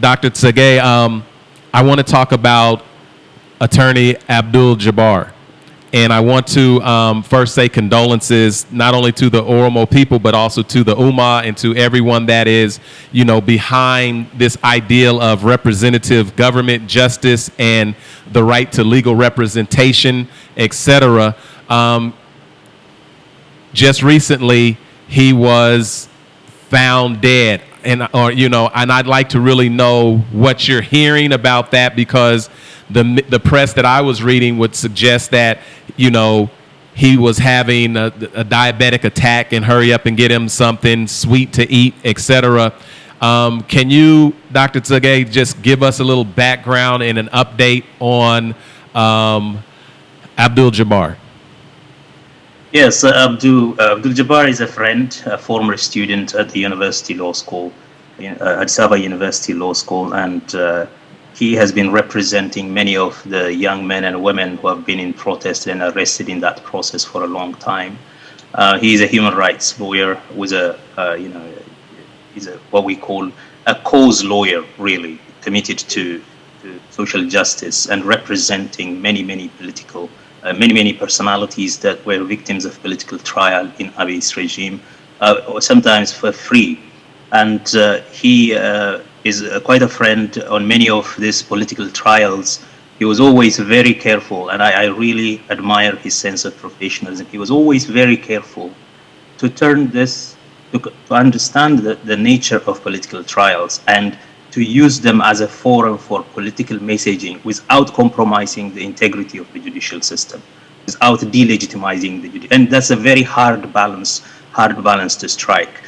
Dr. Tsegaye, I want to talk about attorney Abdul Jabbar. And I want to first say condolences not only to the Oromo people, but also to the Ummah and to everyone that is, behind this ideal of representative government, justice, and the right to legal representation, etc. Just recently, he was found dead, and I'd like to really know what you're hearing about that, because the press that I was reading would suggest that he was having a diabetic attack and hurry up and get him something sweet to eat, etc. Can you, Dr. Tsegaye, just give us a little background and an update on Abdul Jabbar? Yes, Abdul Jabbar is a friend, a former student at the University Law School, at Tsegaye University Law School, and he has been representing many of the young men and women who have been in protest and arrested in that process for a long time. He is a human rights lawyer with he's what we call a cause lawyer, really committed to social justice and representing many political, many personalities that were victims of political trial in Abiy's regime, sometimes for free. And he is quite a friend on many of these political trials. He was always very careful, and I really admire his sense of professionalism. He was always very careful to turn this, to understand the nature of political trials and to use them as a forum for political messaging without compromising the integrity of the judicial system, without delegitimizing the judicial. And that's a very hard balance to strike.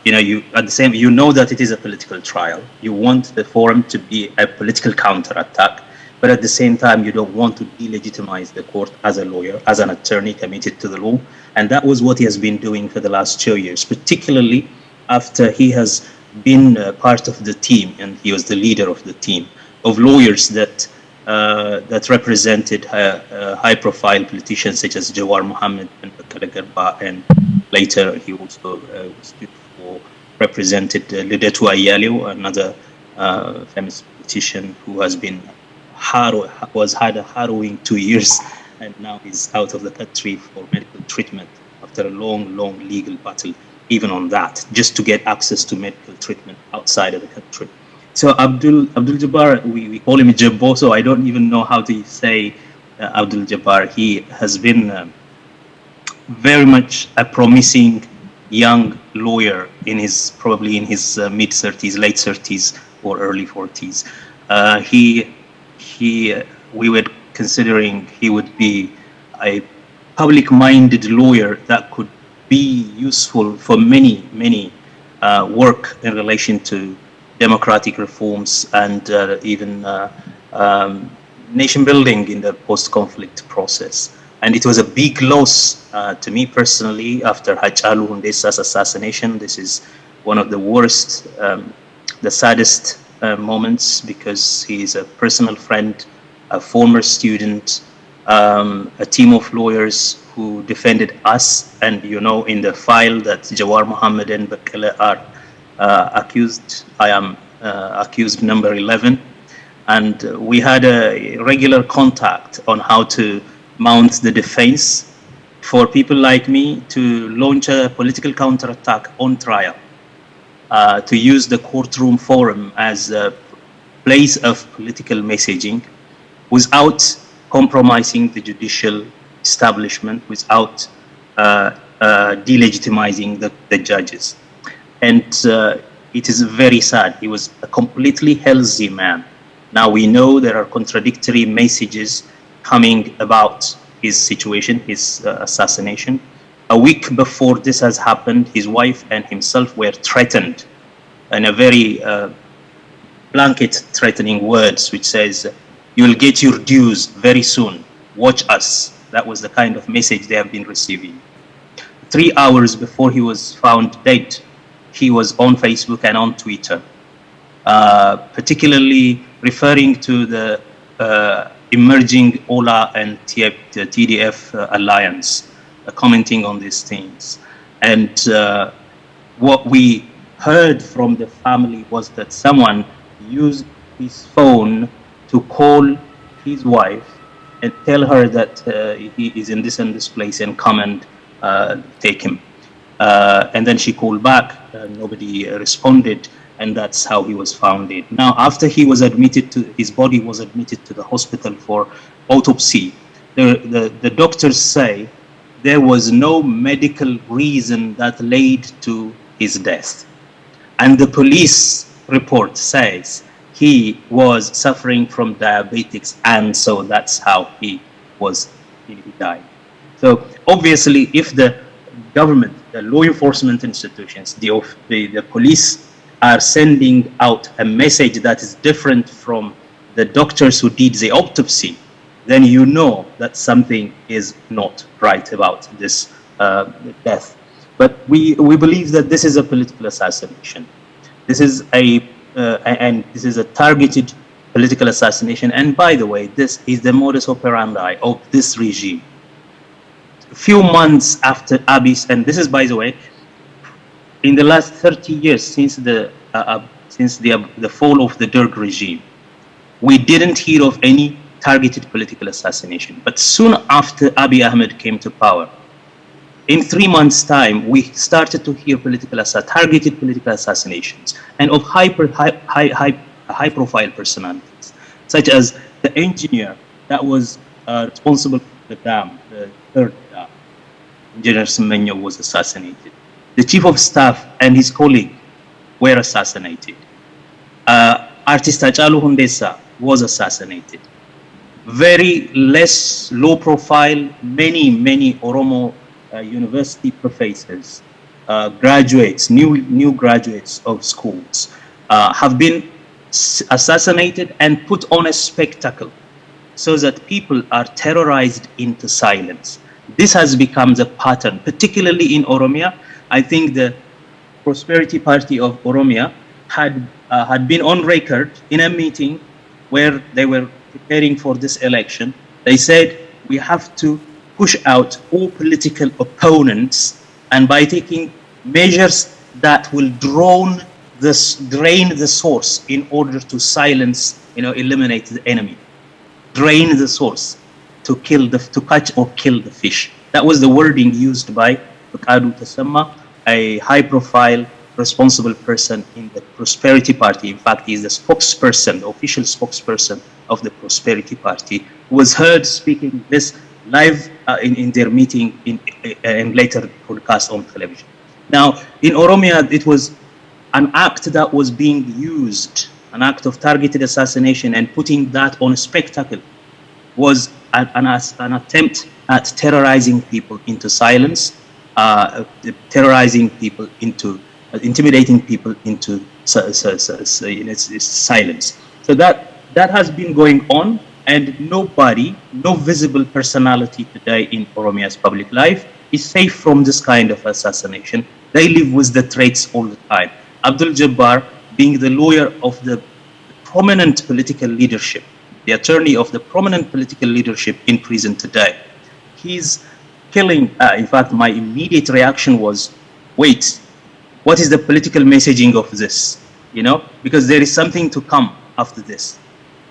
You know that it is a political trial. You want the forum to be a political counterattack, but at the same time, you don't want to delegitimize the court as a lawyer, as an attorney committed to the law. And that was what he has been doing for the last 2 years, particularly after he has been part of the team, and he was the leader of the team of lawyers that represented high-profile politicians such as Jawar Mohammed and Jabbar, and later he also represented Lidatu Ayalio, another famous politician who has been had a harrowing 2 years, and now is out of the country for medical treatment after a long legal battle, even on that, just to get access to medical treatment outside of the country. So Abdul Jabbar, we call him Jabbo, so I don't even know how to say Abdul Jabbar. He has been very much a promising young lawyer probably in his mid-30s, late 30s, or early 40s. We were considering he would be a public-minded lawyer that could be useful for many work in relation to democratic reforms and even nation building in the post-conflict process. And it was a big loss to me personally after Hachalu Hundesa's assassination. This is one of the worst, the saddest moments, because he is a personal friend, a former student, a team of lawyers who defended us. And in the file that Jawar Mohammed and Bakele are accused, I am accused number 11. And we had a regular contact on how to mount the defense for people like me to launch a political counterattack on trial, to use the courtroom forum as a place of political messaging without compromising the judicial establishment, without delegitimizing the judges. And it is very sad. He was a completely healthy man. Now we know there are contradictory messages coming about his situation, his assassination. A week before this has happened, his wife and himself were threatened in a very blanket threatening words, which says, "You'll get your dues very soon. Watch us." That was the kind of message they have been receiving. 3 hours before he was found dead, he was on Facebook and on Twitter, particularly referring to the emerging OLA and TDF alliance, commenting on these things. And what we heard from the family was that someone used his phone to call his wife and tell her that he is in this and this place and come and take him. And then she called back, nobody responded, and that's how he was found dead. Now, after he was admitted his body was admitted to the hospital for autopsy, the doctors say there was no medical reason that led to his death. And the police report says he was suffering from diabetics, and so that's how he died. So obviously, if the government, the law enforcement institutions, the police are sending out a message that is different from the doctors who did the autopsy, then you know that something is not right about this death. But we believe that this is a political assassination. This is this is a targeted political assassination. And by the way, this is the modus operandi of this regime. A few months after Abiy, and this is, by the way, in the last 30 years since the fall of the Derg regime, we didn't hear of any targeted political assassination. But soon after Abiy Ahmed came to power, in 3 months' time, we started to hear targeted political assassinations, and of high-profile personalities, such as the engineer that was responsible for the dam, the third dam. Engineer Semenyo was assassinated. The chief of staff and his colleague were assassinated. Artist Hachalu Hundessa was assassinated. Very less low profile, many Oromo university professors, graduates, new graduates of schools have been assassinated and put on a spectacle so that people are terrorized into silence. This has become the pattern, particularly in Oromia. I think the Prosperity Party of Oromia had been on record in a meeting where they were preparing for this election. They said, we have to push out all political opponents, and by taking measures that will drain the source in order to silence, eliminate the enemy. Drain the source to catch or kill the fish. That was the wording used by Bukadu Tasamma, a high-profile, responsible person in the Prosperity Party. In fact, he is the spokesperson, the official spokesperson of the Prosperity Party, who was heard speaking this live in their meeting and later broadcast on television. Now, in Oromia, it was an act that was being used, an act of targeted assassination, and putting that on a spectacle was an attempt at terrorizing people into silence, terrorizing people into, intimidating people into silence. So that has been going on, and no visible personality today in Oromia's public life is safe from this kind of assassination. They live with the threats all the time. Abdul Jabbar, being the lawyer of the prominent political leadership, the attorney of the prominent political leadership in prison today, he's killing. In fact, my immediate reaction was, wait, what is the political messaging of this? Because there is something to come after this.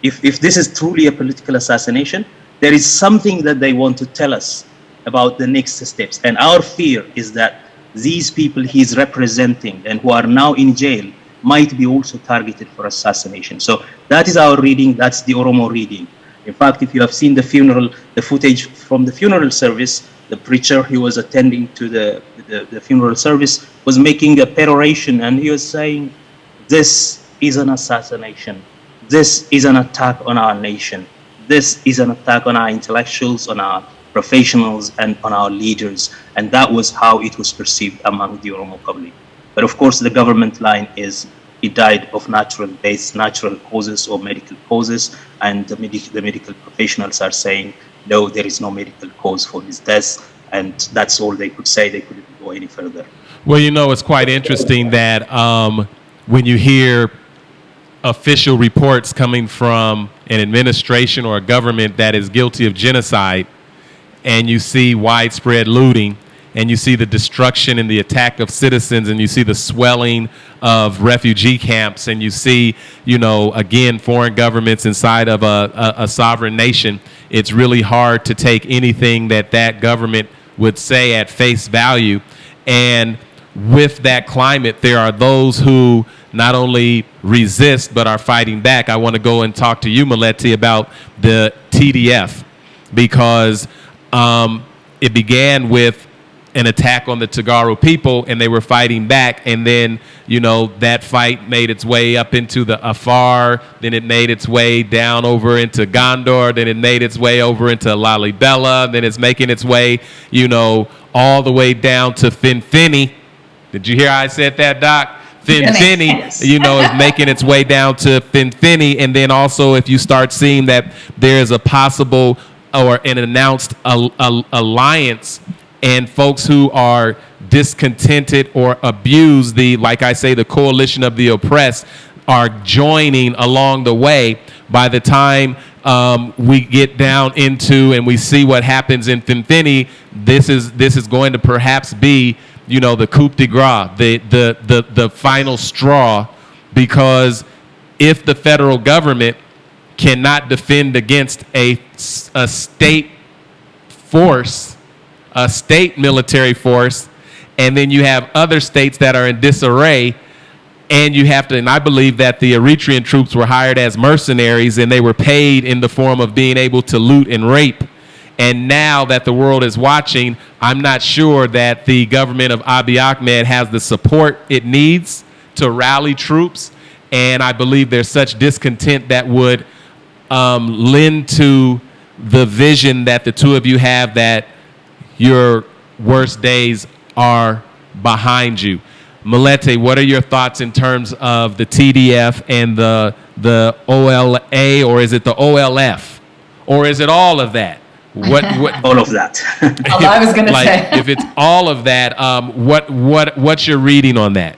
If this is truly a political assassination, there is something that they want to tell us about the next steps. And our fear is that these people he's representing and who are now in jail might be also targeted for assassination. So that is our reading. That's the Oromo reading. In fact, if you have seen the footage from the funeral service, the preacher who was attending to the funeral service was making a peroration, and he was saying, this is an assassination. This is an attack on our nation. This is an attack on our intellectuals, on our professionals, and on our leaders. And that was how it was perceived among the Oromo public. But of course, the government line is he died of natural causes or medical causes. And the medical professionals are saying, no, there is no medical cause for his death. And that's all they could say. They couldn't go any further. Well, it's quite interesting that when you hear official reports coming from an administration or a government that is guilty of genocide, and you see widespread looting, and you see the destruction and the attack of citizens, and you see the swelling of refugee camps, and you see, again, foreign governments inside of a sovereign nation, it's really hard to take anything that government would say at face value. And with that climate, there are those who not only resist but are fighting back. I want to go and talk to you, Millete, about the TDF, because it began with an attack on the Tigray people, and they were fighting back, and then that fight made its way up into the Afar, then it made its way down over into Gondor, then it made its way over into Lalibela, then it's making its way all the way down to Finfinny. Did you hear I said that, Doc? Finfinny, is making its way down to Finfinny. And then also, if you start seeing that there's a possible or an announced alliance, and folks who are discontented or abuse the coalition of the oppressed are joining along the way, by the time we get down into and we see what happens in Finfinny, this is going to perhaps be the coup de grace, the final straw, because if the federal government cannot defend against a state force, a state military force, and then you have other states that are in disarray, and you have to, and I believe that the Eritrean troops were hired as mercenaries, and they were paid in the form of being able to loot and rape. And now that the world is watching, I'm not sure that the government of Abiy Ahmed has the support it needs to rally troops. And I believe there's such discontent that would lend to the vision that the two of you have, that your worst days are behind you. Millete, what are your thoughts in terms of the TDF and the OLA, or is it the OLF? Or is it all of that? What all of that. I was going to say. If it's all of that, what's your reading on that?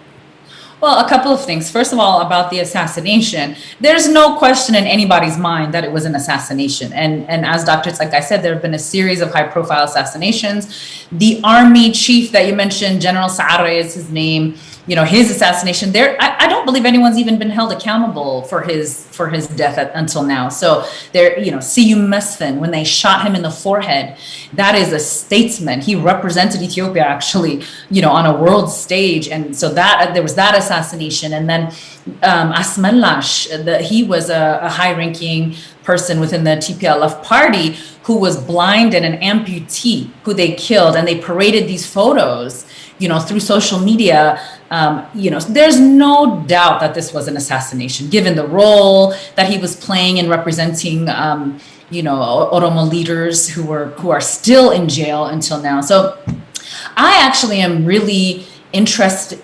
Well, a couple of things. First of all, about the assassination, there's no question in anybody's mind that it was an assassination. And as Dr. Tsegaye said, there have been a series of high-profile assassinations. The army chief that you mentioned, General Saare is his name, his assassination there, I don't believe anyone's even been held accountable for his death until now. So there, Siyu Mesfin, when they shot him in the forehead, that is a statesman. He represented Ethiopia actually, on a world stage. And so that there was that assassination. And then Asmelash, he was a high-ranking person within the TPLF party who was blind and an amputee who they killed, and they paraded these photos through social media. There's no doubt that this was an assassination, given the role that he was playing in representing, Oromo leaders who are still in jail until now. So I actually am really interested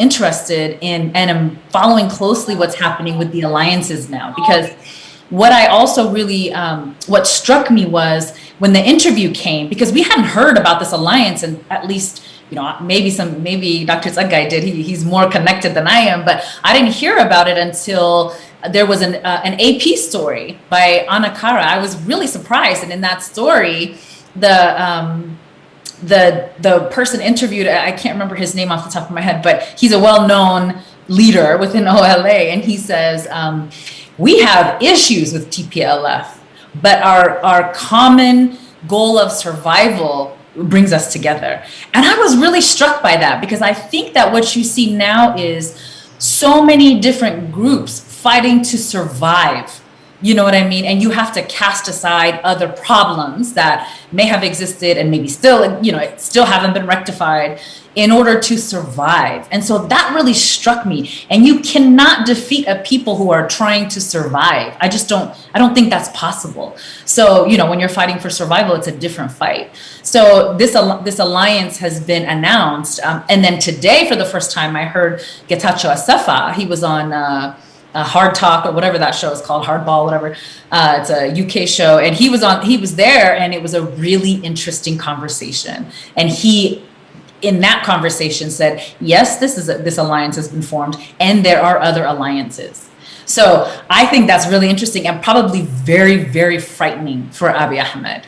in and am following closely what's happening with the alliances now, because what I also really, what struck me was when the interview came, because we hadn't heard about this alliance, and at least, maybe Dr. Tsegaye did. He's more connected than I am, but I didn't hear about it until there was an AP story by Anna Kara. I was really surprised, and in that story, the person interviewed, I can't remember his name off the top of my head, but he's a well-known leader within OLA, and he says, we have issues with TPLF, but our common goal of survival brings us together. And I was really struck by that, because I think that what you see now is so many different groups fighting to survive. You know what I mean? And you have to cast aside other problems that may have existed and maybe still, still haven't been rectified in order to survive. And so that really struck me. And you cannot defeat a people who are trying to survive. I don't think that's possible. So, when you're fighting for survival, it's a different fight. So this alliance has been announced. And then today, for the first time, I heard Getachew Assefa. He was on Hard Talk, or whatever that show is called, Hardball, whatever. It's a UK show. And he was there, and it was a really interesting conversation. And he, in that conversation, said, yes, this alliance has been formed, and there are other alliances. So I think that's really interesting, and probably very, very frightening for Abiy Ahmed.